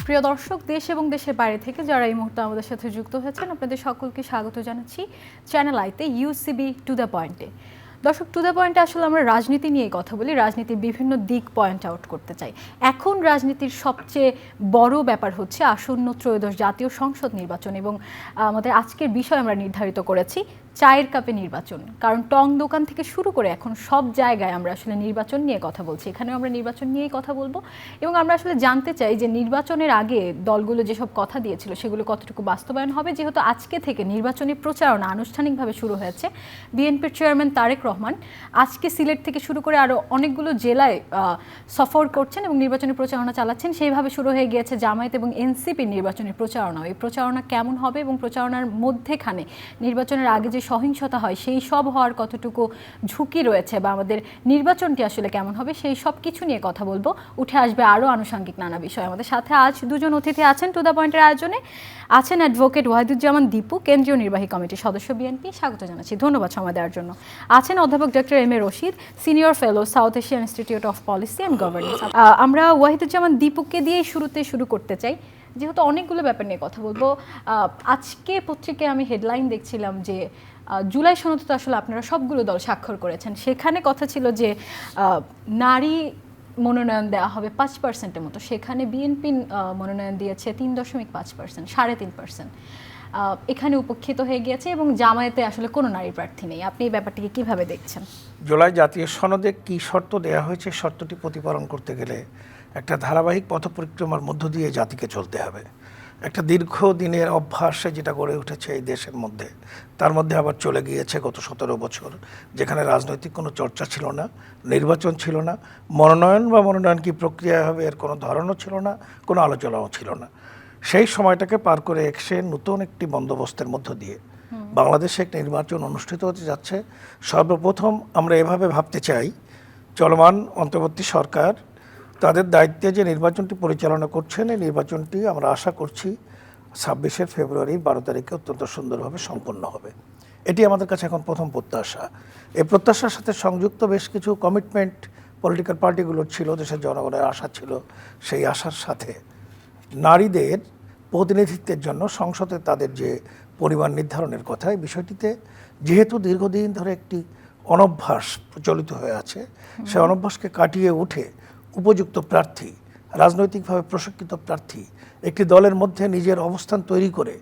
প্রিয় দর্শক, দেশ এবং দেশের বাইরে থেকে যারা এই মুহূর্তে আমাদের সাথে যুক্ত হয়েছেন, আপনাদের সকলকে স্বাগত জানাচ্ছি চ্যানেল আইতে ইউসিবি টু দ্য পয়েন্টে। দর্শক, টু দ্য পয়েন্টে আসলে আমরা রাজনীতি নিয়ে কথা বলি, রাজনীতির বিভিন্ন দিক পয়েন্ট আউট করতে চাই। এখন রাজনীতির সবচেয়ে বড় ব্যাপার হচ্ছে আসন্ন ত্রয়োদশ জাতীয় সংসদ নির্বাচন, এবং আমাদের আজকের বিষয় আমরা নির্ধারিত করেছি চায়ের কাপে নির্বাচন। কারণ টং দোকান থেকে শুরু করে এখন সব জায়গায় আমরা আসলে নির্বাচন নিয়ে কথা বলছি, এখানেও আমরা নির্বাচন নিয়েই কথা বলবো। এবং আমরা আসলে জানতে চাই যে নির্বাচনের আগে দলগুলো যেসব কথা দিয়েছিল সেগুলো কতটুকু বাস্তবায়ন হবে, যেহেতু আজকে থেকে নির্বাচনী প্রচারণা আনুষ্ঠানিকভাবে শুরু হয়েছে। বিএনপির চেয়ারম্যান তারেক রহমান আজকে সিলেট থেকে শুরু করে আরও অনেকগুলো জেলায় সফর করছেন এবং নির্বাচনী প্রচারণা চালাচ্ছেন। সেইভাবে শুরু হয়ে গিয়েছে জামায়াত এবং এনসিপির নির্বাচনী প্রচারণা। এই প্রচারণা কেমন হবে এবং প্রচারণার মধ্যেখানে নির্বাচনের আগে যে সহিংসতা হয় সেই সব হওয়ার কতটুকু ঝুঁকি রয়েছে, বা আমাদের নির্বাচনটি আসলে কেমন হবে, সেই সব কিছু নিয়ে কথা বলবো। উঠে আসবে আরও আনুষঙ্গিক নানা বিষয়। আমাদের সাথে আজ দুজন অতিথি আছেন টু দ্য পয়েন্টের আয়োজনে। আছেন অ্যাডভোকেট ওয়াহিদুজ্জামান দীপু, কেন্দ্রীয় নির্বাহী কমিটির সদস্য, বিএনপি। স্বাগত জানাচ্ছি, ধন্যবাদ সময় দেওয়ার জন্য। আছেন অধ্যাপক doctor M A Rashid, senior fellow, South Asian Institute of Policy and Governance. আমরা ওয়াহিদুজ্জামান দীপুকে দিয়েই শুরু করতে চাই, যেহেতু অনেকগুলো ব্যাপার নিয়ে কথা বলবো। আজকে পত্রিকায় আমি হেডলাইন দেখছিলাম যে জুলাই সনদে তো আসলে আপনারা সবগুলো দল স্বাক্ষর করেছেন, সেখানে কথা ছিল যে নারী মনোনয়ন দেওয়া হবে 5%-এর মতো, সেখানে বিএনপি মনোনয়ন দিয়েছে 3.5%, 3.5%। এখানে উপেক্ষিত হয়ে গিয়েছে এবং জামায়াতে আসলে কোনো নারী প্রার্থী নেই। আপনি এই ব্যাপারটিকে কিভাবে দেখছেন? জুলাই জাতীয় সনদে কি শর্ত দেওয়া হয়েছে, শর্তটি প্রতিপালন করতে গেলে একটা ধারাবাহিক পথ পরিক্রমার মধ্য দিয়ে জাতিকে চলতে হবে। একটা দীর্ঘদিনের অভ্যাসে যেটা গড়ে উঠেছে এই দেশের মধ্যে, তার মধ্যে আবার চলে গিয়েছে গত 17 বছর, যেখানে রাজনৈতিক কোনো চর্চা ছিল না, নির্বাচন ছিল না, মনোনয়ন কি প্রক্রিয়া হবে এর কোনো ধারণা ছিল না, কোনো আলোচনাও ছিল না। সেই সময়টাকে পার করে এসে নতুন একটি বন্দোবস্তের মধ্য দিয়ে বাংলাদেশে একটা নির্বাচন অনুষ্ঠিত হতে যাচ্ছে। সর্বপ্রথম আমরা এভাবে ভাবতে চাই, চলমান অন্তর্বর্তী সরকার তাদের দায়িত্বে যে নির্বাচনটি পরিচালনা করছেন, এই নির্বাচনটি আমরা আশা করছি 26শে ফেব্রুয়ারি 12 তারিখে অত্যন্ত সুন্দরভাবে সম্পন্ন হবে। এটি আমাদের কাছে এখন প্রথম প্রত্যাশা। এই প্রত্যাশার সাথে সংযুক্ত বেশ কিছু কমিটমেন্ট পলিটিক্যাল পার্টিগুলোর ছিল, দেশের জনগণের আশা ছিল। সেই আশার সাথে নারীদের প্রতিনিধিত্বের জন্য সংসদে তাদের যে পরিমাণ নির্ধারণের কথা, এই বিষয়টিতে যেহেতু দীর্ঘদিন ধরে একটি অনভ্যাস প্রচলিত হয়ে আছে, সেই অনভ্যাসকে কাটিয়ে উঠে উপযুক্ত প্রার্থী, রাজনৈতিকভাবে প্রশিক্ষিত প্রার্থী একটি দলের মধ্যে নিজের অবস্থান তৈরি করে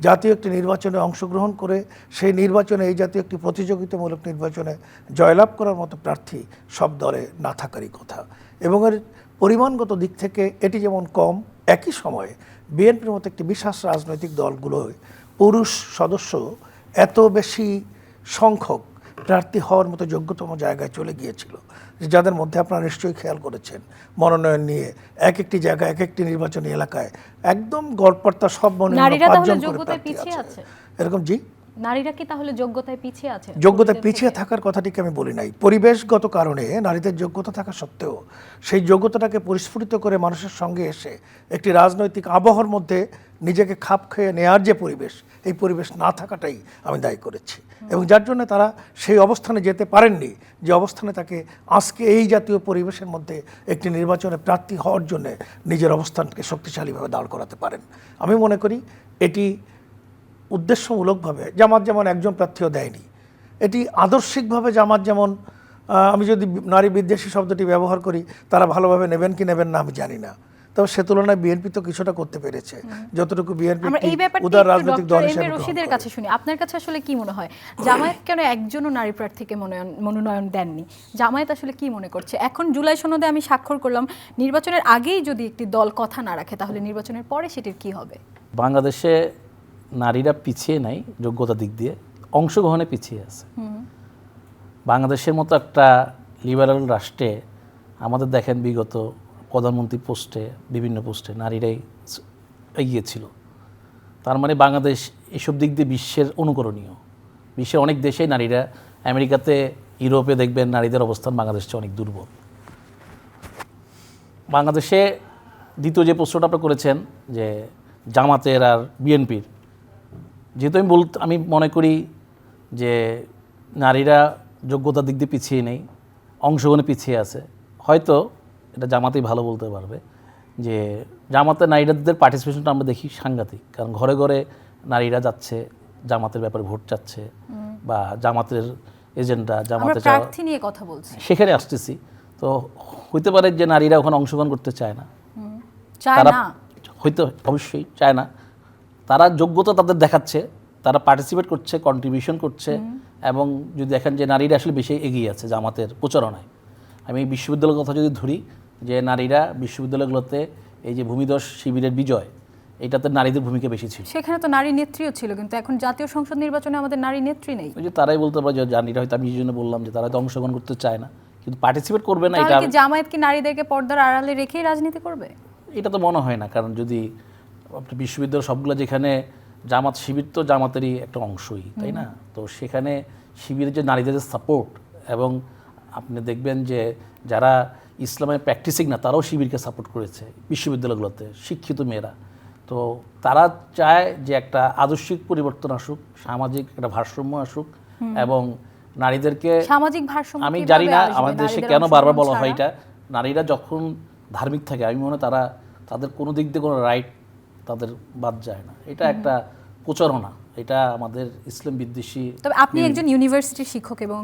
জাতীয় একটি নির্বাচনে অংশগ্রহণ করে সেই নির্বাচনে, এই জাতীয় একটি প্রতিযোগিতামূলক নির্বাচনে জয়লাভ করার মতো প্রার্থী সব দলে না থাকারই কথা। এবং এর পরিমাণগত দিক থেকে এটি যেমন কম, একই সময়ে বিএনপির মতো একটি বিশাল রাজনৈতিক দলগুলোয় পুরুষ সদস্য এত বেশি সংখ্যক প্রার্থী হওয়ার মতো যোগ্যতম জায়গায় চলে গিয়েছিল, যাদের মধ্যে আপনারা নিশ্চয়ই খেয়াল করেছেন মনোনয়ন নিয়ে এক একটি জায়গায়, এক একটি নির্বাচনী এলাকায় একদম গড়পড়তা সব মনোনয়ন 5 জন করে প্রার্থী আছে। এরকম জি, নারীরা কি তাহলে যোগ্যতায় পিছিয়ে আছে? যোগ্যতায় পিছিয়ে থাকার কথাটিকে আমি বলি নাই। পরিবেশগত কারণে নারীদের যোগ্যতা থাকা সত্ত্বেও সেই যোগ্যতাটাকে পরিস্ফুটিত করে মানুষের সঙ্গে এসে একটি রাজনৈতিক আবহাওয়ার মধ্যে নিজেকে খাপ খেয়ে নেওয়ার যে পরিবেশ, এই পরিবেশ না থাকাটাই আমি দায়ী করেছি। এবং যার জন্য তারা সেই অবস্থানে যেতে পারেননি, যে অবস্থানে তাকে আজকে এই জাতীয় পরিবেশের মধ্যে একটি নির্বাচনে প্রার্থী হওয়ার জন্য নিজের অবস্থানকে শক্তিশালীভাবে দাঁড় করাতে পারেন। আমি মনে করি এটি উদ্দেশ্যমূলকভাবে জামাত যেমন একজন প্রার্থীও দেয়নি, এটি আদর্শিকভাবে জামাত যেমন, আমি যদি নারী বিদ্বেষী শব্দটি ব্যবহার করি, তারা ভালোভাবে নেবেন কি নেবেন না আমি জানি না, তবে সে তুলনায় বিএনপি তো কিছুটা করতে পেরেছে, যতটুকু বিএনপি উদার রাজনৈতিক দল হিসেবে রশিদের কাছে শুনি। আপনার কাছে আসলে কি মনে হয়, জামায়াত কেন একজনও নারী প্রার্থীকে মনোনয়ন দেননি? জামায়াত আসলে কি মনে করছে? এখন জুলাই সনদে আমি স্বাক্ষর করলাম, নির্বাচনের আগেই যদি একটি দল কথা না রাখে, তাহলে নির্বাচনের পরে সেটির কি হবে? বাংলাদেশে নারীরা পিছিয়ে নাই, যোগ্যতা দিক দিয়ে অংশগ্রহণে পিছিয়ে আছে। বাংলাদেশের মতো একটা লিবারাল রাষ্ট্রে আমাদের দেখেন বিগত প্রধানমন্ত্রী পোস্টে, বিভিন্ন পোস্টে নারীরাই এগিয়ে ছিল। তার মানে বাংলাদেশ এসব দিক দিয়ে বিশ্বের অনুকরণীয়। বিশ্বের অনেক দেশেই নারীরা, আমেরিকাতে, ইউরোপে দেখবেন নারীদের অবস্থান বাংলাদেশ চেয়ে অনেক দুর্বল। বাংলাদেশে দ্বিতীয় যে প্রশ্নটা আপনি করেছেন যে জামাতের আর বিএনপির, যেহেতু আমি মনে করি যে নারীরা যোগ্যতার দিক দিয়ে পিছিয়ে নেই, অংশগ্রহণে পিছিয়ে আছে, হয়তো এটা জামাতেই ভালো বলতে পারবে, যে জামাতে নারীদের পার্টিসিপেশনটা আমরা দেখি সাংঘাতিক, কারণ ঘরে ঘরে নারীরা যাচ্ছে, জামাতের ব্যাপারে ভোট চাচ্ছে বা জামাতের এজেন্ডা, আমরা জামাতে প্রার্থী নিয়ে কথা বলছি, সেখানে আসতেছি। তো হইতে পারে যে নারীরা ওখানে অংশগ্রহণ করতে চায় না, চায় তারা না, হয়তো অবশ্যই চায় না, তারা যোগ্যতা তাদের দেখাচ্ছে, তারা পার্টিসিপেট করছে, কন্ট্রিবিউশন করছে, এবং যদি দেখেন যে নারীরা আসলে বেশি এগিয়ে আছে জামাতের প্রচারণায়। আমি এই বিশ্ববিদ্যালয়ের কথা যদি ধরি, যে নারীরা বিশ্ববিদ্যালয়গুলোতে এই যে ভূমিধস শিবিরের বিজয়, এটাতে নারীদের ভূমিকা বেশি ছিল। সেখানে তো নারী নেত্রীও ছিল, কিন্তু এখন জাতীয় সংসদ নির্বাচনে আমাদের নারী নেত্রী নেই। ওই যে তারাই বলতে পারে যে নারীরা হয়তো, আমি এই জন্য বললাম যে তারা তো অংশগ্রহণ করতে চায় না, কিন্তু পার্টিসিপেট করবে না। এটা তাহলে কি জামায়াত কি নারীদেরকে পর্দার আড়ালে রেখেই রাজনীতি করবে? এটা তো মনে হয় না, কারণ যদি বিশ্ববিদ্যালয় সবগুলো, যেখানে জামাত শিবির তো জামাতেরই একটা অংশই, তাই না? তো সেখানে শিবিরের যে নারীদের সাপোর্ট, এবং আপনি দেখবেন যে যারা ইসলামে প্র্যাকটিসিং না তারাও শিবিরকে সাপোর্ট করেছে বিশ্ববিদ্যালয়গুলোতে, শিক্ষিত মেয়েরা। তো তারা চায় যে একটা আদর্শিক পরিবর্তন আসুক, সামাজিক একটা ভারসাম্য আসুক, এবং নারীদেরকে সামাজিক ভারসাম্য আমি কিভাবে জানি না আসবে? আমাদের দেশে নারীদের কেন বারবার বলা অংশগ্রহণ হয় ছাড়া? এটা, নারীরা যখন ধার্মিক থাকে আমি মনে হয় তাদের কোনো দিক দিয়ে কোনো রাইট তাদের বাদ যায় না। এটা একটা প্রচারণা, এটা আমাদের ইসলাম বিদ্বেষী। তবে আপনি একজন ইউনিভার্সিটির শিক্ষক, এবং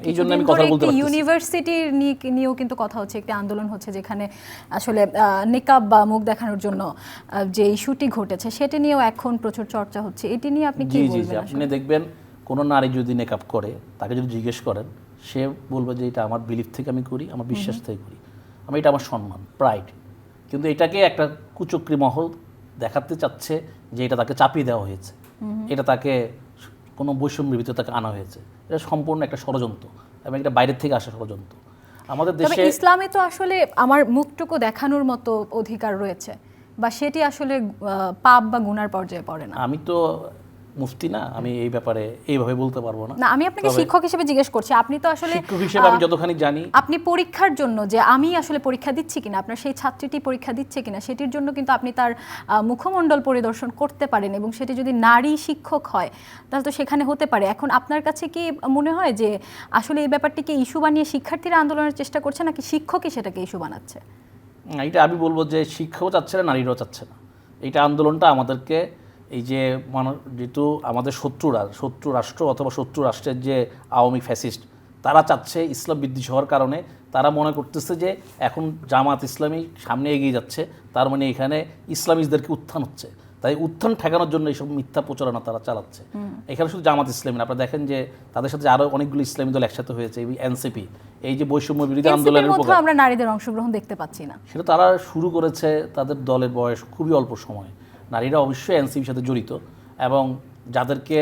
এই জন্য আমি কিছুদিন কথা ধরে বলতে একটি পারতেছি। ইউনিভার্সিটির নিয়েও কিন্তু কথা হচ্ছে, একটি আন্দোলন হচ্ছে, যেখানে আসলে নিকাব বা মুখ দেখানোর জন্য যে ইস্যুটি ঘটেছে সেটি নিয়েও এখন প্রচুর চর্চা হচ্ছে। এটি নিয়ে আপনি কি জি জি জি, বলবেন? আপনি দেখবেন কোনো নারী যদি নেকাব করে, তাকে যদি জিজ্ঞেস করেন, সে বলবে যে এটা আমার বিলিফ থেকে আমি করি, আমার বিশ্বাস থেকে করি, এটা আমার সম্মান, প্রাইড। কিন্তু এটাকে একটা কুচক্রী মহল দেখাতে চাচ্ছে যে এটা তাকে চাপিয়ে দেওয়া হয়েছে, এটা তাকে কোনো বৈষম্যের ভিতরে তাকে আনা হয়েছে। এটা সম্পূর্ণ একটা ষড়যন্ত্র, এবং এটা বাইরের থেকে আসা ষড়যন্ত্র। আমাদের তবে দেশে ইসলামে তো আসলে আমার মুখটুকু দেখানোর মতো অধিকার রয়েছে, বা সেটি আসলে পাপ বা গুনার পর্যায়ে পড়ে না। আমি তো মুফতি না, আমি এই ব্যাপারে এইভাবে বলতে পারবো না। না, আমি আপনাকে শিক্ষক হিসেবে জিজ্ঞেস করছি। আপনি তো আসলে শিক্ষক হিসেবে আমি যতখানি জানি, আপনি পরীক্ষার জন্য, যে আমি আসলে পরীক্ষা দিচ্ছি কিনা, আপনার সেই ছাত্রীটি পরীক্ষা দিচ্ছে কিনা, সেটির জন্য কিন্তু আপনি তার মুখমণ্ডল পরিদর্শন করতে পারেন, এবং সেটি যদি নারী শিক্ষক হয় তাহলে তো সেখানে হতে পারে। এখন আপনার কাছে কি মনে হয় যে আসলে এই ব্যাপারটিকে ইস্যু বানিয়ে শিক্ষার্থীরা আন্দোলনের চেষ্টা করছে, নাকি শিক্ষকই সেটাকে ইস্যু বানাচ্ছে? এটা আমি বলবো যে শিক্ষাও চাচ্ছে না, নারীরাও চাচ্ছে না। এইটা আন্দোলনটা আমাদেরকে, এই যে যেহেতু আমাদের শত্রু রাষ্ট্র অথবা শত্রু রাষ্ট্রের যে আওয়ামী ফ্যাসিস্ট, তারা চাচ্ছে ইসলাম বিদ্বেষী হওয়ার কারণে তারা মনে করতেছে যে এখন জামাত ইসলামী সামনে এগিয়ে যাচ্ছে, তার মানে এখানে ইসলামিস্টদেরকে উত্থান হচ্ছে, তাই উত্থান ঠেকানোর জন্য এইসব মিথ্যা প্রচারণা তারা চালাচ্ছে। এখানে শুধু জামাত ইসলামী না, আপনারা দেখেন যে তাদের সাথে আরও অনেকগুলো ইসলামী দল একসাথে হয়েছে, এই এনসিপি, এই যে বৈষম্য বিরোধী আন্দোলনের মধ্যে উপকার, আমরা নারীদের অংশগ্রহণ দেখতে পাচ্ছি না। সেটা তারা শুরু করেছে, তাদের দলের বয়স খুবই অল্প সময়। নারীরা অবশ্যই এনসিপির সাথে জড়িত, এবং যাদেরকে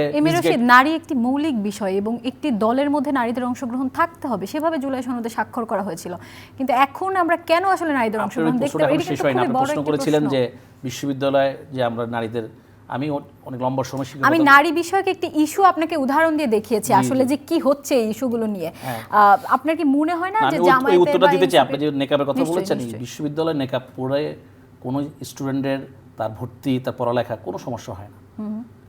নারী একটি মৌলিক বিষয়, এবং একটি দলের মধ্যে নারীদের অংশগ্রহণ থাকতে হবে, সেভাবে জুলাই সনদে স্বাক্ষর করা হয়েছিল। কিন্তু এখন আমরা কেন আসলে নারীদের অংশগ্রহণ দেখতে পাই? এটা কিন্তু খুবই বড় প্রশ্ন একটি করেছিলেন প্রশ্ন। যে বিশ্ববিদ্যালয়ে যে আমরা নারীদের, আমি অনেক লম্বা সময় শিক্ষকতা, আমি নারী বিষয়ক একটি ইস্যু আপনাকে উদাহরণ দিয়ে দেখিয়েছি আসলে যে কি হচ্ছে এই ইস্যুগুলো নিয়ে। আপনার কি মনে হয় না যে আমি উত্তরটা দিতে চাই? আপনি যে নেকাবের কথা নিশ্চয়ই, বলেছেন, নিশ্চয়ই। বিশ্ববিদ্যালয়ে নেকাব পড়ে কোনো স্টুডেন্টের তার ভর্তি, তার পড়ালেখা কোনো সমস্যা হয় না,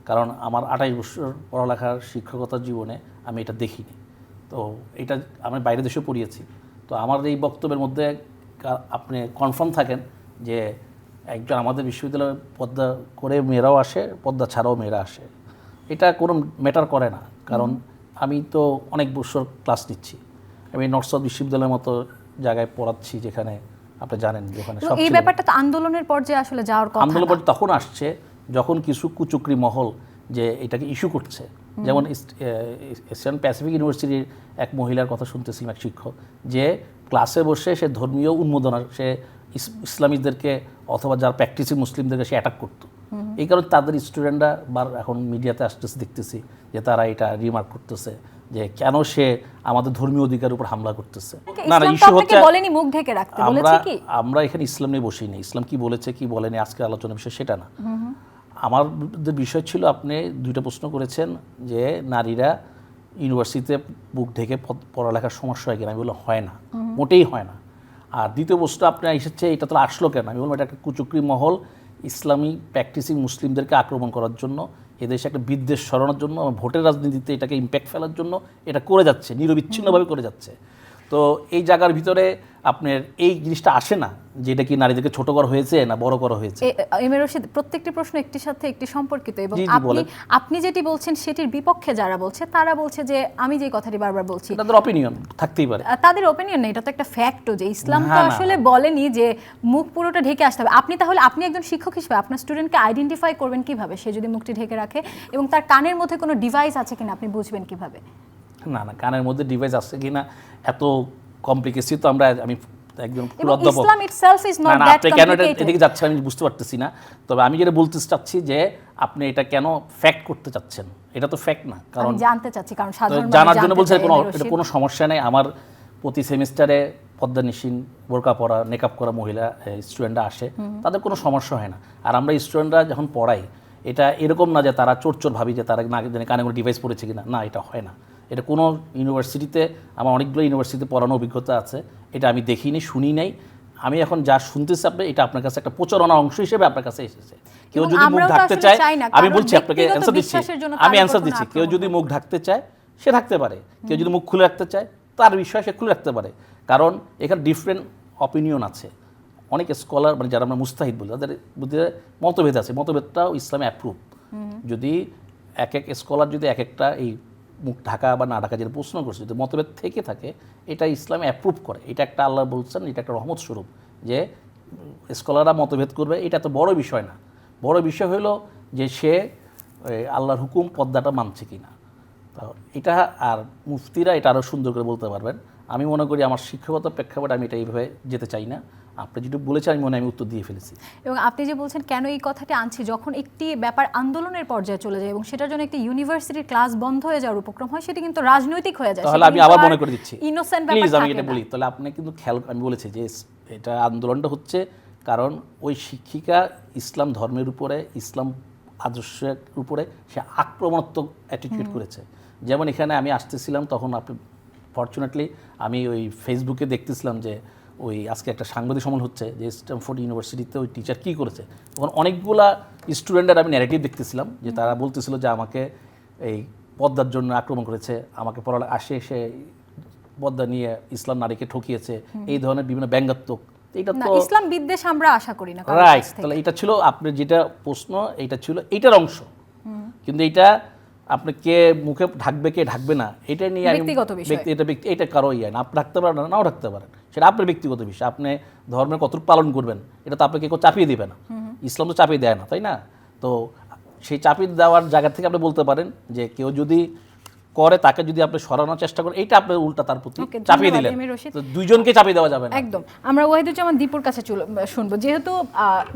কারণ আমার 28 বছর পড়ালেখার শিক্ষকতার জীবনে আমি এটা দেখিনি। তো এটা আমি বাইরের দেশেও পড়িয়েছি। তো আমার এই বক্তব্যের মধ্যে আপনি কনফার্ম থাকেন যে একজন আমাদের বিশ্ববিদ্যালয়ে পদ্মা করে মেয়েরাও আসে, পদ্মা ছাড়াও মেয়েরা আসে, এটা কোনো ম্যাটার করে না। কারণ আমি তো অনেক বছর ক্লাস নিচ্ছি, আমি নর্থ সাউথ বিশ্ববিদ্যালয়ের মতো জায়গায় পড়াচ্ছি, যেখানে আপনি জানেন যে ওখানে সব এই ব্যাপারটা তো আন্দোলনের পর্যায়ে আসলে যাওয়ার কথা। আন্দোলন তখন আসছে যখন কিছু কুচক্রী মহল যে এটাকে ইস্যু করছে। যেমন এশিয়ান প্যাসিফিক ইউনিভার্সিটির এক মহিলার কথা শুনতেছিলাম, এক শিক্ষক, যে ক্লাসে বসে সে ধর্মীয় উন্মোদনা, সে ইসলামীদেরকে অথবা যারা প্র্যাকটিসিং মুসলিমদেরকে সে অ্যাটাক করতো। এই কারণে তাদের স্টুডেন্টরা এখন মিডিয়াতে আসতেছে, দেখতেছি যে তারা এটা রিমার্ক করতেছে যে কেন সে আমাদের ধর্মীয় অধিকারের উপর হামলা করতেছে। না না, ইস্যু হচ্ছে বলেনি মুখ ঢেকে রাখতে, বলেছে কি? আমরা এখানে ইসলাম নিয়ে বসি না, ইসলাম কি বলেছে কি বলেনি আজকে আলোচনার বিষয় সেটা না। আমাদের বিষয় ছিল, আপনি দুইটা প্রশ্ন করেছেন যে নারীরা ইউনিভার্সিটিতে বুক ঢেকে পড়ালেখার সমস্যা হয় কিনা, আমি বললাম হয় না, মোটেই হয় না। আর দ্বিতীয় প্রশ্ন আপনার এসেছে এটা তো আসলো কেন, আমি বললাম এটা একটা কুচক্রী মহল ইসলামী প্র্যাকটিসিং মুসলিমদেরকে আক্রমণ করার জন্য, এদেশে একটা বিদ্বেষ ছড়ানোর জন্য, ভোটের রাজনীতিতে এটাকে ইম্প্যাক্ট ফেলার জন্য এটা করে যাচ্ছে, নিরবিচ্ছিন্নভাবে করে যাচ্ছে। তো এই জায়গার ভিতরে আপনার এই জিনিসটা আসে না যে এটা কি নারীদেরকে ছোট করা হয়েছে না বড় করা হয়েছে। এম এ রশিদ, প্রত্যেকটি প্রশ্ন একটির সাথে একটি সম্পর্কিত এবং জি, জি, আপনি বলেন। আপনি যেটি বলছেন সেটির বিপক্ষে যারা বলছে তারা বলছে যে আমি যে কথাটি বারবার বলছি তাদের অপিনিয়ন থাকতেই পারে। তাদের ওপিনিয়ন নেই, এটা তো একটা ফ্যাক্টও যে ইসলাম তো না, না, আসলে বলেনি যে মুখ পুরোটা ঢেকে আসতে হবে। আপনি একজন শিক্ষক হিসেবে আপনার স্টুডেন্টকে আইডেন্টিফাই করবেন কিভাবে সে যদি মুখটি ঢেকে রাখে, এবং তার কানের মধ্যে কোনো ডিভাইস আছে কিনা আপনি বুঝবেন কিভাবে? না না, কানের মধ্যে ডিভাইস আছে কিনা এত কমপ্লিকেসি তো আমি একজন এবং অধ্যাপক। ইসলাম ইটসেলফ ইজ নট না না, দ্যাট আপনি কেন কমপ্লিকেটেড। এদিকে যাচ্ছেন আমি বুঝতে পারতেছি না। তবে আমি যেটা বলতে চাচ্ছি যে আপনি এটা কেন ফ্যাক্ট করতে চাচ্ছেন, এটা তো ফ্যাক্ট না। কারণ আমি জানতে চাচ্ছি, কারণ সাধারণ মানুষ জানার জন্য জানতে বলছে চায়, কোনো এম এ এটা রশিদ। কোনো সমস্যা নেই। আমার প্রতি সেমিস্টারে পদ্মানিসীন বোরকা পরা মেকআপ করা মহিলা স্টুডেন্টরা আসে, তাদের কোনো সমস্যা হয় না। আর আমরা স্টুডেন্টরা যখন পড়াই এটা এরকম না যে তারা চোর চোর ভাবি যে তারা না জানে কানে কোনো ডিভাইস পড়েছে কিনা, না এটা হয় না। এটা কোনো ইউনিভার্সিটিতে, আমার অনেকগুলো ইউনিভার্সিটিতে পড়ানো অভিজ্ঞতা আছে, এটা আমি দেখিনি শুনি নাই। আমি এখন যা শুনতেছি আপনি এটা আপনার কাছে একটা প্রচারণার অংশ হিসেবে আপনার কাছে এসেছে। কেউ এবং যদি মুখ আমরাও তো ঢাকতে আসলে চায়, চাই না, আমি কারণ বলছি আপনাকে ব্যক্তিগত অ্যান্সার দিচ্ছি, বিশ্বাসের জন্য আমি কারো অ্যান্সার উপর দিচ্ছি। কোনো কেউ আক্রমণ যদি মুখ ঢাকতে চায় সে থাকতে পারে, কেউ যদি মুখ খুলে রাখতে চায় তার বিষয় সে খুলে রাখতে পারে। কারণ এখানে ডিফারেন্ট অপিনিয়ন আছে। অনেক স্কলার মানে যারা আমরা মুস্তাহিদ বলি তাদের মধ্যে মতভেদ আছে, মতভেদটাও ইসলামে অ্যাপ্রুভ। যদি এক এক স্কলার যদি এক একটা এই মুখ ঢাকা বা না ঢাকা যেটা প্রশ্ন করছে যদি মতভেদ থেকে থাকে, এটা ইসলামে অ্যাপ্রুভ করে। এটা একটা আল্লাহ বলছেন, এটা একটা রহমত স্বরূপ যে স্কলাররা মতভেদ করবে, এটা তো বড় বিষয় না। বড় বিষয় হলো যে সে আল্লাহর হুকুম পদ্মাটা মানছে কিনা। তো এটা আর মুফতিরা এটা আরও সুন্দর করে বলতে পারবেন। আমি মনে করি আমার শিক্ষাগত প্রেক্ষাপটে আমি এটা এইভাবে যেতে চাই না। আপনি যেটা বলেছেন আমি মনে হয় আমি উত্তর দিয়ে ফেলেছি। এবং আপনি যে বলছেন কেন এই কথাটি আনছি, যখন একটি ব্যাপার আন্দোলনের পর্যায়ে চলে যায় এবং সেটার জন্য একটি ইউনিভার্সিটির ক্লাস বন্ধ হয়ে যাওয়ার উপক্রম হয়, সেটা কিন্তু রাজনৈতিক হয়ে যায়। তাহলে আমি আবার মনে করে দিচ্ছি, ইনোসেন্ট প্লিজ ব্যাপার আমি থাকে এটা না। বলি। তাহলে আপনি কিন্তু খেয়াল, আমি বলেছি যে এটা আন্দোলনটা হচ্ছে কারণ ওই শিক্ষিকা ইসলাম ধর্মের উপরে, ইসলাম আদর্শের উপরে সে আক্রমণাত্মক অ্যাটিটিউড করেছে। যেমন এখানে আমি আসতেছিলাম তখন আপনি ফরচুনেটলি আমি ওই ফেসবুকে দেখতেছিলাম যে ওই আজকে একটা সাংবাদিক সম্মেলন হচ্ছে যে স্ট্যামফোর্ড ইউনিভার্সিটিতে ওই টিচার কী করেছে। তখন অনেকগুলা স্টুডেন্টের আমি ন্যারেটিভ দেখতেছিলাম যে তারা বলতেছিল যে আমাকে এই পদ্মার জন্য আক্রমণ করেছে, আমাকে পড়া আসে এসে পদ্মা নিয়ে ইসলাম নারীকে ঠকিয়েছে, এই ধরনের বিভিন্ন ব্যঙ্গাত্মক। এটা না, তো ইসলাম বিদ্বেষ আমরা আশা করি না কারোর রাইট। কাছ থেকে। তাহলে এটা ছিল আপনার যেটা প্রশ্ন, এটা ছিল এইটার অংশ। কিন্তু এটা আপনি কে মুখে ঢাকবে কে ঢাকবে না এটা নিয়ে ব্যক্তিগত বিষয়। এটা কারো ইয়ে না। আপনি ঢাকতে পারেন নাও ঢাকতে পারেন, সেটা আপনার ব্যক্তিগত বিষয়। আপনি ধর্মের কতটুকু পালন করবেন এটা তো আপনাকে কেউ চাপিয়ে দেবে না। ইসলাম তো চাপিয়ে দেয় না, তাই না? তো সেই চাপিয়ে দেওয়ার জায়গা থেকে আপনি বলতে পারেন যে কেউ যদি করে তাকে যদি আপনি সরানোর চেষ্টা করেন, এইটা আপনার উল্টা তার প্রতি Okay, চাপিয়ে ধন্যবাদ, দিলেন। M A Rashid. তো দুইজনকে চাপিয়ে দেওয়া যাবে না। একদম। আমরা ওয়াহিদুজ্জামান দীপুর কাছে শুনবো, যেহেতু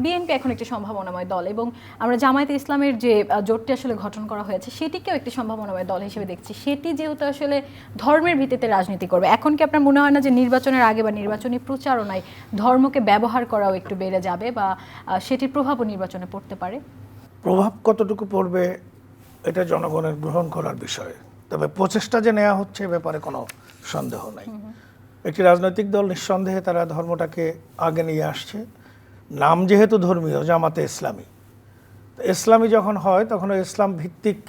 বিএনপি এখন একটি সম্ভাবনাময় দল এবং আমরা জামায়াতে ইসলামের যে জোটটি আসলে গঠন করা হয়েছে সেটিকেও একটি সম্ভাবনাময় দল হিসেবে দেখছি। সেটি যেহেতু আসলে ধর্মের ভিত্তিতে রাজনীতি করবে, এখন কি আপনার মনে হয় না যে নির্বাচনের আগে বা নির্বাচনী প্রচারণায় ধর্মকে ব্যবহার করাও একটু বেড়ে যাবে বা সেটির প্রভাবও নির্বাচনে পড়তে পারে? প্রভাব কতটুকু পড়বে এটা জনগণের গ্রহণ করার বিষয়। তবে প্রচেষ্টা যে নেওয়া হচ্ছে এ ব্যাপারে কোনো সন্দেহ নাই। একটি রাজনৈতিক দল নিঃসন্দেহে তারা ধর্মটাকে আগে নিয়ে আসছে। নাম যেহেতু ধর্মীয়, জামাতে ইসলামী, তো ইসলামী যখন হয় তখন ওই ইসলাম ভিত্তিক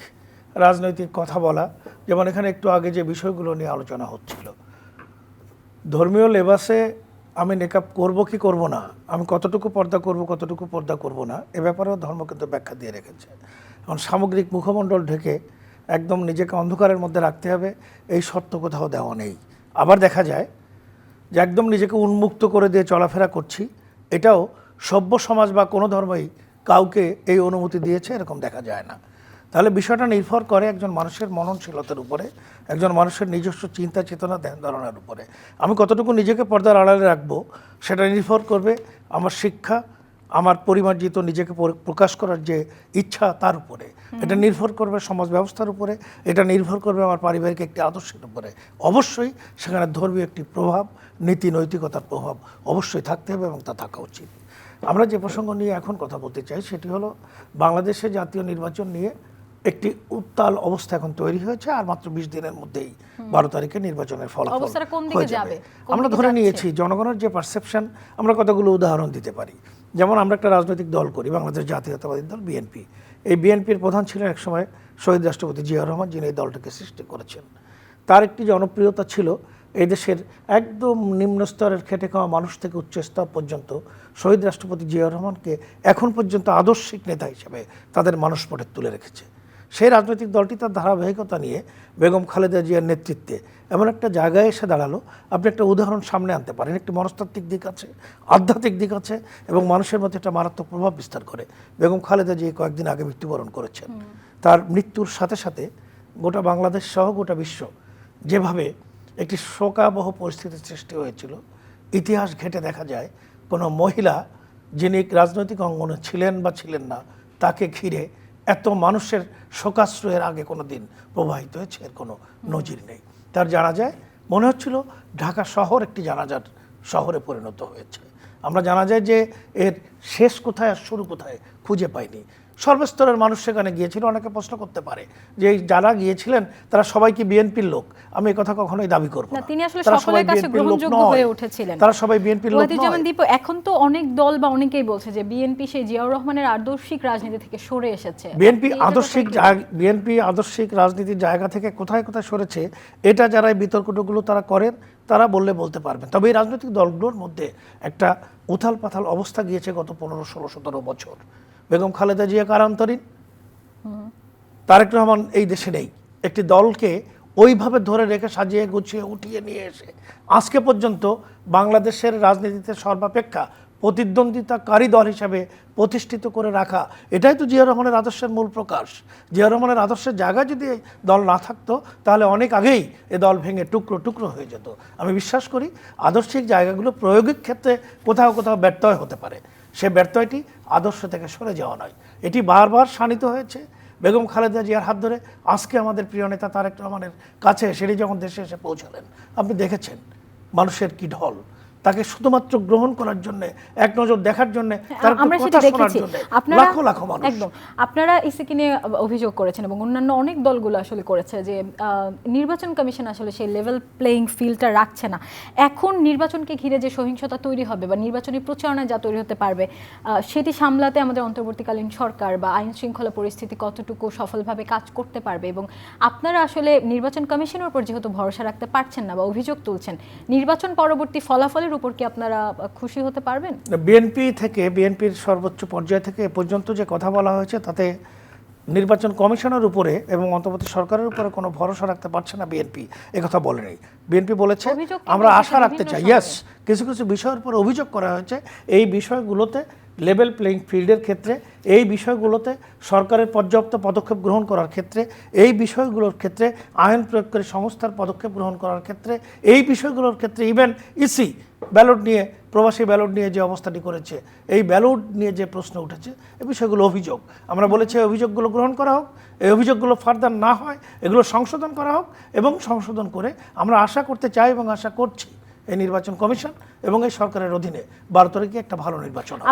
রাজনৈতিক কথা বলা, যেমন এখানে একটু আগে যে বিষয়গুলো নিয়ে আলোচনা হচ্ছিল, ধর্মীয় লেবাসে আমি নেকাব করব কি করব না, আমি কতটুকু পর্দা করব কতটুকু পর্দা করব না, এ ব্যাপারেও ধর্ম কিন্তু ব্যাখ্যা দিয়ে রেখেছে। এখন সামগ্রিক মুখমণ্ডল ঢেকে একদম নিজেকে অন্ধকারের মধ্যে রাখতে হবে এই শর্ত কোথাও দেওয়া নেই। আবার দেখা যায় যে একদম নিজেকে উন্মুক্ত করে দিয়ে চলাফেরা করছি, এটাও সভ্য সমাজ বা কোনো ধর্মই কাউকে এই অনুমতি দিয়েছে এরকম দেখা যায় না। তাহলে বিষয়টা নির্ভর করে একজন মানুষের মননশীলতার উপরে, একজন মানুষের নিজস্ব চিন্তা চেতনা ধ্যান ধারণার উপরে। আমি কতটুকু নিজেকে পর্দার আড়ালে রাখবো সেটা নির্ভর করবে আমার শিক্ষা, আমার পরিমার্জিত নিজেকে প্রকাশ করার যে ইচ্ছা তার উপরে। এটা নির্ভর করবে সমাজ ব্যবস্থার উপরে, এটা নির্ভর করবে আমার পারিবারিক একটি আদর্শের উপরে। অবশ্যই সেখানে ধর্মীয় একটি প্রভাব, নীতি নৈতিকতার প্রভাব অবশ্যই থাকতে হবে এবং তা থাকা উচিত। আমরা যে প্রসঙ্গ নিয়ে এখন কথা বলতে চাই সেটি হলো বাংলাদেশে জাতীয় নির্বাচন নিয়ে একটি উত্তাল অবস্থা এখন তৈরি হয়েছে। আর মাত্র 20 দিনের মধ্যেই 12 তারিখে নির্বাচনের ফলাফল অবস্থাটা কোন দিকে হয়ে যাবে? কোন আমরা দিকে ধরে যাচ্ছে? নিয়েছি জনগণের যে পারসেপশন, আমরা কতগুলো উদাহরণ দিতে পারি। যেমন আমরা একটা রাজনৈতিক দল করি, বাংলাদেশ জাতীয়তাবাদী দল বিএনপি। এই বিএনপির প্রধান ছিলেন একসময় শহীদ রাষ্ট্রপতি জিয়াউর রহমান, যিনি এই দলটাকে সৃষ্টি করেছেন। তার একটি জনপ্রিয়তা ছিল এই দেশের একদম নিম্ন স্তরের খেটে খাওয়া মানুষ থেকে উচ্চ স্তর পর্যন্ত শহীদ রাষ্ট্রপতি জিয়াউর রহমানকে এখন পর্যন্ত আদর্শিক নেতা হিসেবে তাদের মানসপটে তুলে রেখেছে। সেই রাজনৈতিক দলটি তার ধারাবাহিকতা নিয়ে বেগম খালেদা জিয়ার নেতৃত্বে এমন একটা জায়গায় এসে দাঁড়ালো, আপনি একটা উদাহরণ সামনে আনতে পারেন। একটি মনস্তাত্ত্বিক দিক আছে, আধ্যাত্মিক দিক আছে এবং মানুষের মধ্যে একটা মারাত্মক প্রভাব বিস্তার করে। বেগম খালেদা জিয়া কয়েকদিন আগে মৃত্যুবরণ করেছেন। তার মৃত্যুর সাথে সাথে গোটা বাংলাদেশ সহ গোটা বিশ্ব যেভাবে একটি শোকাবহ পরিস্থিতির সৃষ্টি হয়েছিল, ইতিহাস ঘেঁটে দেখা যায় কোনো মহিলা যিনি রাজনৈতিক অঙ্গনে ছিলেন বা ছিলেন না, তাকে ঘিরে এত মানুষের শোকাশ্রয়ের আগে কোনো দিন প্রবাহিত হয়েছে এর কোনো নজির নেই। তার জানাজায় মনে হচ্ছিল ঢাকা শহর একটি জানাজার শহরে পরিণত হয়েছে। আমরা জানা যায় যে এর শেষ কোথায় আর শুরু কোথায় খুঁজে পাইনি। সর্বস্তরের মানুষ সেখানে গিয়েছিল। অনেকে প্রশ্ন করতে পারে যে যারা গিয়েছিলেন তারা সবাই কি বিএনপির লোক? আমি এই কথা কখনোই দাবি করব না। তিনি আসলে সকলের কাছে গ্রহণযোগ্য হয়ে উঠেছিলেন। তারা সবাই বিএনপির লোক নয়। যেমন দীপু, এখন তো অনেক দল বা অনেকেই বলছে যে বিএনপি সেই জিয়াউর রহমানের আদর্শিক রাজনীতি থেকে সরে এসেছে। বিএনপি আদর্শিক রাজনীতির জায়গা থেকে কোথায় কোথায় সরেছে, এটা যারা এই বিতর্কগুলো তারা করেন তারা বলতে পারবেন। তবে এই রাজনৈতিক দলগুলোর মধ্যে একটা উথাল পাথাল অবস্থা গিয়েছে গত 15-16-17 বছর। বেগম খালেদা জিয়া কারান্তরীণ, তারেক রহমান এই দেশে নেই। একটি দলকে ওইভাবে ধরে রেখে সাজিয়ে গুছিয়ে উঠিয়ে নিয়ে এসে আজকে পর্যন্ত বাংলাদেশের রাজনীতিতে সর্বাপেক্ষা প্রতিদ্বন্দ্বিতাকারী দল হিসাবে প্রতিষ্ঠিত করে রাখা, এটাই তো জিয়া রহমানের আদর্শের মূল প্রকাশ। জিয়া রহমানের আদর্শের জায়গায় যদি এই দল না থাকতো তাহলে অনেক আগেই এ দল ভেঙে টুকরো টুকরো হয়ে যেত। আমি বিশ্বাস করি আদর্শিক জায়গাগুলো প্রয়োগের ক্ষেত্রে কোথাও কোথাও ব্যত্যয় হতে পারে। সে ব্যর্থটি আদর্শ থেকে সরে যাওয়া নয়, এটি বারবার শানিত হয়েছে বেগম খালেদা জিয়ার হাত ধরে। আজকে আমাদের প্রিয় নেতা তারেক রহমানের কাছে সেটি যখন দেশে এসে পৌঁছালেন, আপনি দেখেছেন মানুষের কি ঢল, তাকে শুধুমাত্র গ্রহণ করার জন্য, এক নজর দেখার জন্য, তার কথা শোনার জন্য লাখ লাখ মানুষ। একদম আপনারা ইসিকে নিয়ে অভিযোগ করেছেন এবং অন্যান্য অনেক দলগুলো আসলে করেছে যে নির্বাচন কমিশন আসলে সেই লেভেল প্লেইং ফিল্ডটা রাখছে না। এখন নির্বাচনকে ঘিরে যে সহিংসতা তৈরি হবে বা নির্বাচনী প্রচারণা যা তৈরি হতে পারবে, সেটি সামলাতে আমাদের অন্তর্বর্তীকালীন সরকার বা আইন শৃঙ্খলা পরিস্থিতি কতটুকু সফলভাবে কাজ করতে পারবে, এবং আপনারা আসলে নির্বাচন কমিশনের উপর যেহেতু ভরসা রাখতে পারছেন না বা অভিযোগ তুলছেন, নির্বাচন পরবর্তী ফলাফলের উপর কি আপনারা খুশি হতে পারবেন? বিএনপির সর্বোচ্চ পর্যায় থেকে এ পর্যন্ত যে কথা বলা হয়েছে তাতে নির্বাচন কমিশনের উপরে এবং অন্তর্বর্তী সরকারের উপরে কোনো ভরসা রাখতে পারছে না বিএনপি, একথা বলেনি। বিএনপি বলেছে আমরা আশা রাখতে চাই। ইয়েস, কিছু কিছু বিষয়ের উপর অভিযোগ করা হয়েছে। এই বিষয়গুলোতে লেভেল প্লেইং ফিল্ডের ক্ষেত্রে, এই বিষয়গুলোতে সরকারের পর্যাপ্ত পদক্ষেপ গ্রহণ করার ক্ষেত্রে, এই বিষয়গুলোর ক্ষেত্রে আইন প্রয়োগকারী সংস্থার পদক্ষেপ গ্রহণ করার ক্ষেত্রে, এই বিষয়গুলোর ক্ষেত্রে ইভেন ইসি ব্যালট নিয়ে, প্রবাসী ব্যালট নিয়ে যে অবস্থাটি করেছে, এই ব্যালট নিয়ে যে প্রশ্ন উঠেছে, এই বিষয়গুলো অভিযোগ। আমরা বলেছি এই অভিযোগগুলো গ্রহণ করা হোক, এই অভিযোগগুলো ফার্দার না হয় এগুলো সংশোধন করা হোক, এবং সংশোধন করে আমরা আশা করতে চাই এবং আশা করছি এই নির্বাচন কমিশন এবং এই সরকারের অধীনে 12 তারিখে একটা ভালো নির্বাচন হবে।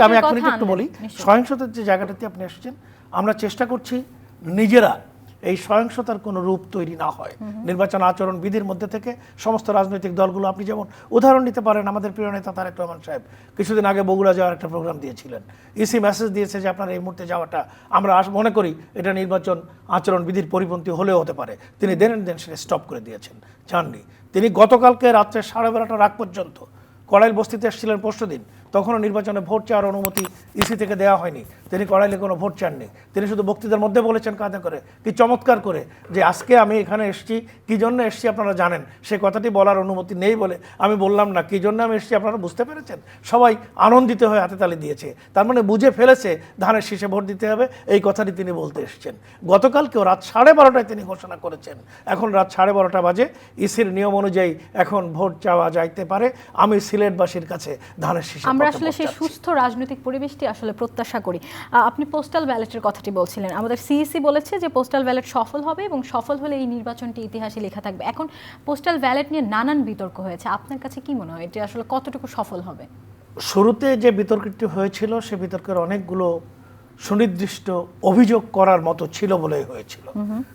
আমি এক মিনিট একটু বলি, সহিংসতার যে জায়গাটাতে আপনি এসেছেন, আমরা চেষ্টা করছি নিজেরা এই সহিংসতার কোনো রূপ তৈরি না হয়। নির্বাচন আচরণ বিধির মধ্যে থেকে সমস্ত রাজনৈতিক দলগুলো, আপনি যেমন উদাহরণ নিতে পারেন আমাদের প্রিয় নেতা তারেক রহমান সাহেব কিছুদিন আগে বগুড়া যাওয়ার একটা প্রোগ্রাম দিয়েছিলেন। ইসি মেসেজ দিয়েছে যে আপনারা এই মুহূর্তে যাওয়াটা আমরা মনে করি এটা নির্বাচন আচরণ বিধির পরিপন্থী হলেও হতে পারে। তিনি দেন সেটা স্টপ করে দিয়েছেন, যাননি। তিনি গতকালকে রাত্রে 12:30টার আগ পর্যন্ত কড়াইল বস্তিতে এসেছিলেন পরশু দিন, তখনও নির্বাচনে ভোট চাওয়ার অনুমতি ইসি থেকে দেওয়া হয়নি। তিনি কড়াইলে কোনো ভোট চাননি। তিনি শুধু বক্তৃতার মধ্যে বলেছেন কাঁধে করে, কি চমৎকার করে, যে আজকে আমি এখানে এসেছি, কী জন্য এসেছি আপনারা জানেন। সে কথাটি বলার অনুমতি নেই বলে আমি বললাম না কী জন্য আমি এসেছি, আপনারা বুঝতে পেরেছেন। সবাই আনন্দিত হয়ে হাতে তালি দিয়েছে, তার মানে বুঝে ফেলেছে ধানের শীষে ভোট দিতে হবে, এই কথাটি তিনি বলতে এসেছেন। গতকালকেও রাত 12:30টায় তিনি ঘোষণা করেছেন। এখন রাত 12:30 বাজে, ইসির নিয়ম অনুযায়ী এখন ভোট চাওয়া যাইতে পারে। আমি সিলেটবাসীর কাছে ধানের শীষে আমরা আসলে সেই সুস্থ রাজনৈতিক পরিবেশটি আসলে প্রত্যাশা করি। আপনি পোস্টাল ব্যালটের কথাটি বলছিলেন, আমাদের সিইসি বলেছে যে পোস্টাল ব্যালট সফল হবে এবং সফল হলে এই নির্বাচনটি ইতিহাসে লেখা থাকবে। এখন পোস্টাল ব্যালট নিয়ে নানান বিতর্ক হয়েছে, আপনার কাছে কি মনে হয় এটি আসলে কতটুকু সফল হবে? শুরুতে যে বিতর্কটি হয়েছিল সে বিতর্কের অনেকগুলো সুনির্দিষ্ট অভিযোগ করার মতো ছিল বলেই হয়েছিল।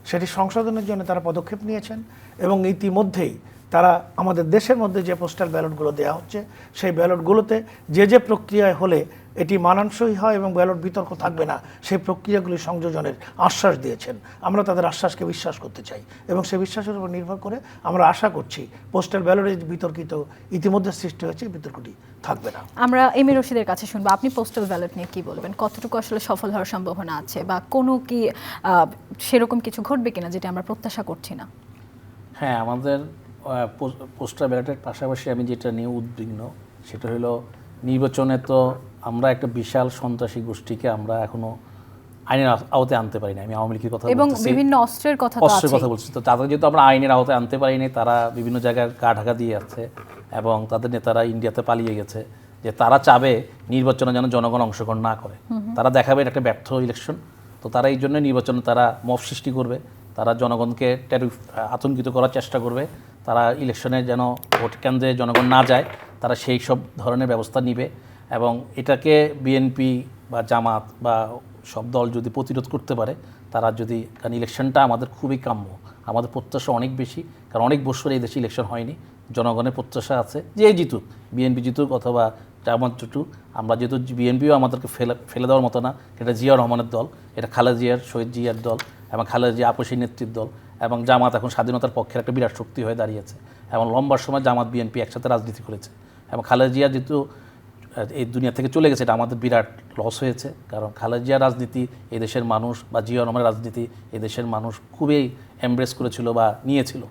সেটি সংশোধনের জন্য তারা পদক্ষেপ নিয়েছেন এবং ইতিমধ্যেই তারা আমাদের দেশের মধ্যে যে পোস্টাল ব্যালটগুলো দেওয়া হচ্ছে সেই ব্যালটগুলোতে যে প্রক্রিয়ায় হলে এটি মানানসই হয় এবং ব্যালট বিতর্ক থাকবে না সেই প্রক্রিয়াগুলি সংযোজনের আশ্বাস দিয়েছেন। আমরা তাদের আশ্বাসকে বিশ্বাস করতে চাই এবং সেই বিশ্বাসের উপর নির্ভর করে আমরা আশা করছি পোস্টাল ব্যালটে বিতর্কিত ইতিমধ্যে সৃষ্টি হয়েছে বিতর্কটি থাকবে না। আমরা এম এ রশিদের কাছে শুনবো, আপনি পোস্টাল ব্যালট নিয়ে কি বলবেন? কতটুকু আসলে সফল হওয়ার সম্ভাবনা আছে বা কোনো কি সেরকম কিছু ঘটবে কিনা যেটা আমরা প্রত্যাশা করছি না? হ্যাঁ, আমাদের পোস্টাল ব্যালটের পাশাপাশি আমি যেটা নিয়ে উদ্বিগ্ন সেটা হলো নির্বাচনে তো আমরা একটা বিশাল সন্ত্রাসী গোষ্ঠীকে আমরা এখনো আইনের আওতায় আনতে পারি না। আমি আওয়ামী লীগের কথা এবং বলতেছি, বিভিন্ন অস্ত্রের কথা তো অস্ত্রের আছে। কথা বলছি, তো তাদের যেহেতু আমরা আইনের আওতায় আনতে পারিনি, তারা বিভিন্ন জায়গায় গা ঢাকা দিয়ে আছে এবং তাদের নেতারা ইন্ডিয়াতে পালিয়ে গেছে যে তারা চাবে নির্বাচনে যেন জনগণ অংশগ্রহণ না করে। তারা দেখাবে এটা একটা ব্যর্থ ইলেকশন, তো তারা এই জন্য নির্বাচনে তারা মব সৃষ্টি করবে, তারা জনগণকে আতঙ্কিত করার চেষ্টা করবে, তারা ইলেকশনে যেন ভোট কেন্দ্রে জনগণ না যায় তারা সেই সব ধরনের ব্যবস্থা নিবে। এবং এটাকে বিএনপি বা জামাত বা সব দল যদি প্রতিরোধ করতে পারে, তারা যদি, কারণ ইলেকশনটা আমাদের খুবই কাম্য, আমাদের প্রত্যাশা অনেক বেশি, কারণ অনেক বছর এই দেশে ইলেকশন হয়নি। জনগণের প্রত্যাশা আছে যে জিতুক, বিএনপি জিতুক অথবা জামাত জিতুক। আমরা যেহেতু বিএনপিও আমাদেরকে ফেলে দেওয়ার মতো না, এটা জিয়াউর রহমানের দল, এটা খালেদা জিয়ার, শহীদ জিয়ার দল এবং খালেদা জিয়া আপসী নেতৃত্বের দল, এবং জামাত এখন স্বাধীনতার পক্ষের একটা বিরাট শক্তি হয়ে দাঁড়িয়েছে এবং লম্বা সময় জামাত বিএনপি একসাথে রাজনীতি করেছে। এবং খালেদা জিয়া যেহেতু এই দুনিয়া থেকে চলে গেছে, এটা আমাদের বিরাট লস হয়েছে, কারণ খালেদা জিয়ার রাজনীতি এদেশের মানুষ বা জিয়া রহমানের রাজনীতি এদেশের মানুষ খুবই এমব্রেস করেছিল বা নিয়েছিল।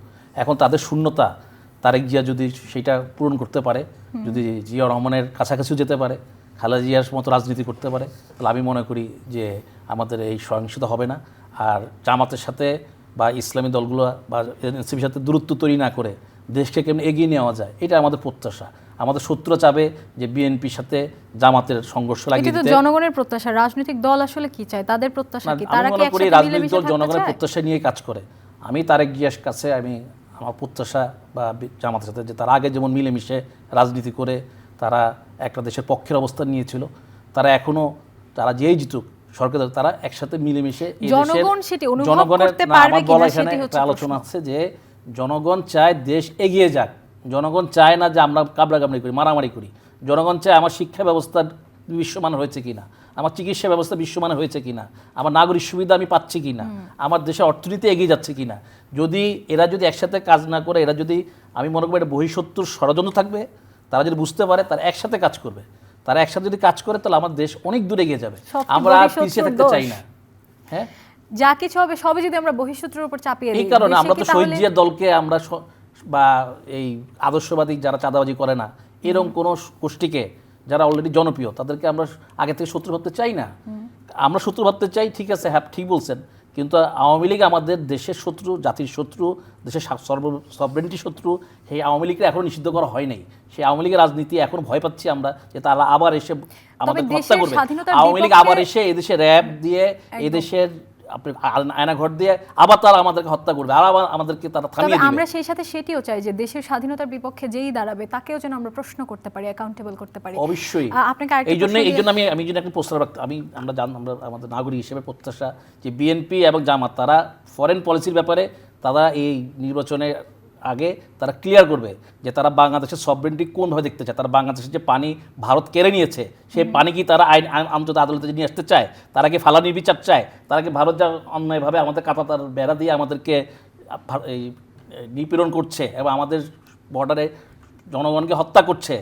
এখন তাদের শূন্যতা তারেক জিয়া যদি সেটা পূরণ করতে পারে, যদি জিয়া রহমানের কাছাকাছিও যেতে পারে, খালেদা জিয়ার মতো রাজনীতি করতে পারে, তাহলে আমি মনে করি যে আমাদের এই সহিংসতা হবে না। আর জামাতের সাথে বা ইসলামী দলগুলো বা এনসিপির সাথে দূরত্ব তৈরি না করে দেশকে কেমন এগিয়ে নেওয়া যায়, এটা আমাদের প্রত্যাশা। আমাদের শত্রুরা চাবে যে বিএনপির সাথে জামাতের সংঘর্ষ লাগিয়ে দিতে। জনগণের প্রত্যাশা, রাজনৈতিক দল আসলে কি চায়, তাদের প্রত্যাশা কি? তারা কি একসাথে রাজনৈতিক দল জনগণের প্রত্যাশা নিয়ে কাজ করে। আমি তারেক জিয়ার কাছে আমার প্রত্যাশা বা জামাতের সাথে যে তারা আগে যেমন মিলেমিশে রাজনীতি করে তারা একটা দেশের পক্ষের অবস্থান নিয়েছিল, তারা এখনো, তারা যেই জিতুক সরকার, তারা একসাথে মিলেমিশে জনগণের একটা আলোচনা আছে যে জনগণ চায় দেশ এগিয়ে যাক। জনগণ চায় না যে আমরা কাবড়াকাবড়ি করি, মারামারি করি। জনগণ চায় আমার শিক্ষা ব্যবস্থা বিশ্বমান হয়েছে কিনা, আমার চিকিৎসা ব্যবস্থা বিশ্বমান হয়েছে কিনা, আমার নাগরিক সুবিধা আমি পাচ্ছি কিনা, আমার দেশে অর্থনীতি এগিয়ে যাচ্ছে কিনা। যদি এরা যদি একসাথে কাজ না করে, এরা যদি, আমি মনে করি এটা বহিঃশত্রুর ষড়যন্ত্র থাকবে, তারা যদি বুঝতে পারে তারা একসাথে কাজ করবে, তারা একসাথে যদি কাজ করে তাহলে আমার দেশ অনেক দূরে এগিয়ে যাবে। আমরা আর পিছিয়ে থাকতে চাই না। হ্যাঁ, যা কিছু হবে সবই যদি আমরা বহিঃশত্রুর উপর চাপিয়ে দিই, এই কারণে আমরা তো শহীদ জিয়ার দলকে আমরা বা এই আদর্শবাদী যারা চাঁদাবাজি করে না এরকম কোনো গোষ্ঠীকে যারা অলরেডি জনপ্রিয় তাদেরকে আমরা আগে থেকে শত্রু ভাবতে চাই না। আমরা শত্রু ভাবতে চাই, ঠিক আছে, হ্যাঁ ঠিক বলছেন, কিন্তু আওয়ামী লীগ আমাদের দেশের শত্রু, জাতির শত্রু, দেশের সভরেন্টি শত্রু। সেই আওয়ামী লীগকে এখনো নিষিদ্ধ করা হয় নাই। সেই আওয়ামী লীগের রাজনীতি এখন ভয় পাচ্ছি আমরা যে তারা আবার এসে আমাদের হত্যা করবে। আওয়ামী লীগ আবার এসে এদেশে র্যাব দিয়ে, এদেশের আয়নাঘর দিয়ে আবার তারা আমাদেরকে হত্যা করবে, আর আবার আমাদেরকে তারা থামিয়ে দিবে। আমরা সেই সাথে সেটিও চাই যে দেশের স্বাধীনতার বিপক্ষে যেই দাঁড়াবে তাকেও যেন আমরা প্রশ্ন করতে পারি, অ্যাকাউন্টেবল করতে পারি। অবশ্যই। আপনাকে এই জন্য আমি একটা প্রস্তাব রাখতে, আমরা আমাদের নাগরিক হিসেবে প্রত্যাশা যে বিএনপি এবং জামাত তারা ফরেন পলিসির ব্যাপারে তারা এই নির্বাচনের আগে তারা ক্লিয়ার করবে যে তারা বাংলাদেশের সভরেন্টি কোনভাবে দেখতে চায়। তারা বাংলাদেশের যে পানি ভারত কেড়ে নিয়েছে সেই পানি কি তারা আন্তর্জাতিক আদালতে নিয়ে আসতে চায়, তারা কি ফালানি বিচার চায়, তারা কি ভারত যা অন্যায়ভাবে আমাদের কাঁটাতার বেড়া দিয়ে আমাদেরকে নিপীড়ন করছে এবং আমাদের বর্ডারে জনগণকে হত্যা করছে,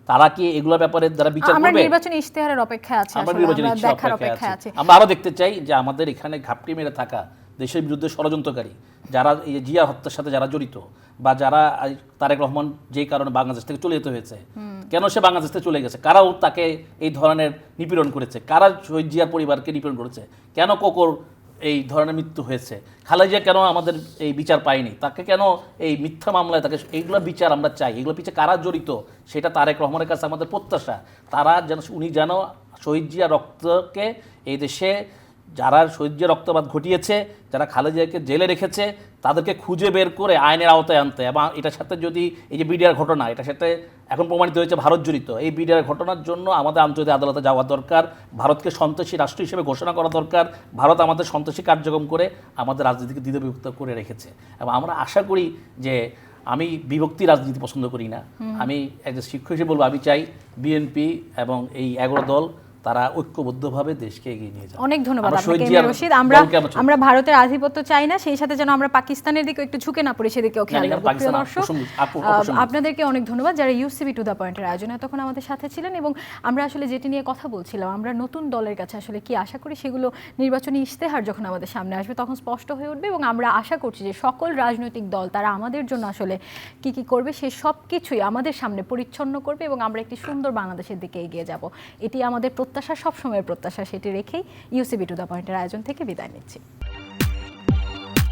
তারা কি এগুলোর ব্যাপারে যারা বিচার করবে? আমরা নির্বাচনী ইশতেহারের অপেক্ষায় আছি, আমরা নির্বাচনী ইশতেহারের অপেক্ষায় আছি। আমরা আরো দেখতে চাই যে আমাদের এখানে ঘাপটি মেরে থাকা দেশের বিরুদ্ধে ষড়যন্ত্রকারী যারা এই জিয়া হত্যার সাথে যারা জড়িত, বা যারা তারেক রহমান যেই কারণে বাংলাদেশ থেকে চলে যেতে হয়েছে, কেন সে বাংলাদেশ থেকে চলে গেছে, কারাও তাকে এই ধরনের নিপীড়ন করেছে, কারা শহীদ জিয়ার পরিবারকে নিপীড়ন করেছে, কেন কোকর এই ধরনের মৃত্যু হয়েছে, খালেদা জিয়া কেন আমাদের এই বিচার পায়নি, তাকে কেন এই মিথ্যা মামলায় তাকে, এইগুলো বিচার আমরা চাই। এগুলো পিছিয়ে কারা জড়িত সেটা তারেক রহমানের কাছে আমাদের প্রত্যাশা। তারা যেন, উনি যেন শহীদ জিয়া রক্তকে এই দেশে যারা শহীদ জিয়া রক্তপাত ঘটিয়েছে, যারা খালেদা জিয়াকে জেলে রেখেছে, তাদেরকে খুঁজে বের করে আইনের আওতায় আনতে। এবং এটার সাথে যদি এই যে বিডিআর ঘটনা, এটার সাথে এখন প্রমাণিত হয়েছে ভারত জড়িত। এই বিডিআর ঘটনার জন্য আমাদের আন্তর্জাতিক আদালতে যাওয়া দরকার, ভারতকে সন্ত্রাসী রাষ্ট্র হিসেবে ঘোষণা করা দরকার। ভারত আমাদের সন্ত্রাসী কার্যক্রম করে আমাদের রাজনীতিকে দ্বিধাবিভক্ত করে রেখেছে। এবং আমরা আশা করি যে, আমি বিভক্তি রাজনীতি পছন্দ করি না, আমি একজন শিক্ষক হিসেবে বলবো, আমি চাই বিএনপি এবং এই 11 দল তারা ঐক্যবদ্ধভাবে দেশকে এগিয়ে নিয়ে যাবে। অনেক ধন্যবাদ আমরা আপনাকে শহীদ এম এ জিয়ার রশিদ। দলকে আমরা আমরা ভারতের আধিপত্য চাই না, সেই সাথে যেন আমরা পাকিস্তানের দিকে একটু ঝুঁকে না পড়ি সেদিকেও খেয়াল এখানে রাখবো। প্রিয় পাকিস্তান দর্শক, অপসংখ্য। আপনাদেরকে অনেক ধন্যবাদ যারা ইউসিবি টু দ্য পয়েন্টের আয়োজনে তখন আমাদের সাথে ছিলেন। এবং আমরা আসলে যেটি নিয়ে কথা বলছিলাম, আমরা নতুন দলের কাছে আসলে কি আশা করি, সেগুলো নির্বাচনী ইশতেহার যখন আমাদের সামনে আসবে তখন স্পষ্ট হয়ে উঠবে। এবং আমরা আশা করছি যে সকল রাজনৈতিক দল তারা আমাদের জন্য আসলে কি কি করবে সে সব কিছুই আমাদের সামনে পরিচ্ছন্ন করবে এবং আমরা একটি সুন্দর বাংলাদেশের দিকে এগিয়ে যাব। এটি আমাদের প্রত্যাশা, সবসময়ের প্রত্যাশা। সেটি রেখেই ইউসিবি টু দ্য পয়েন্টের আয়োজন থেকে বিদায় নিচ্ছি।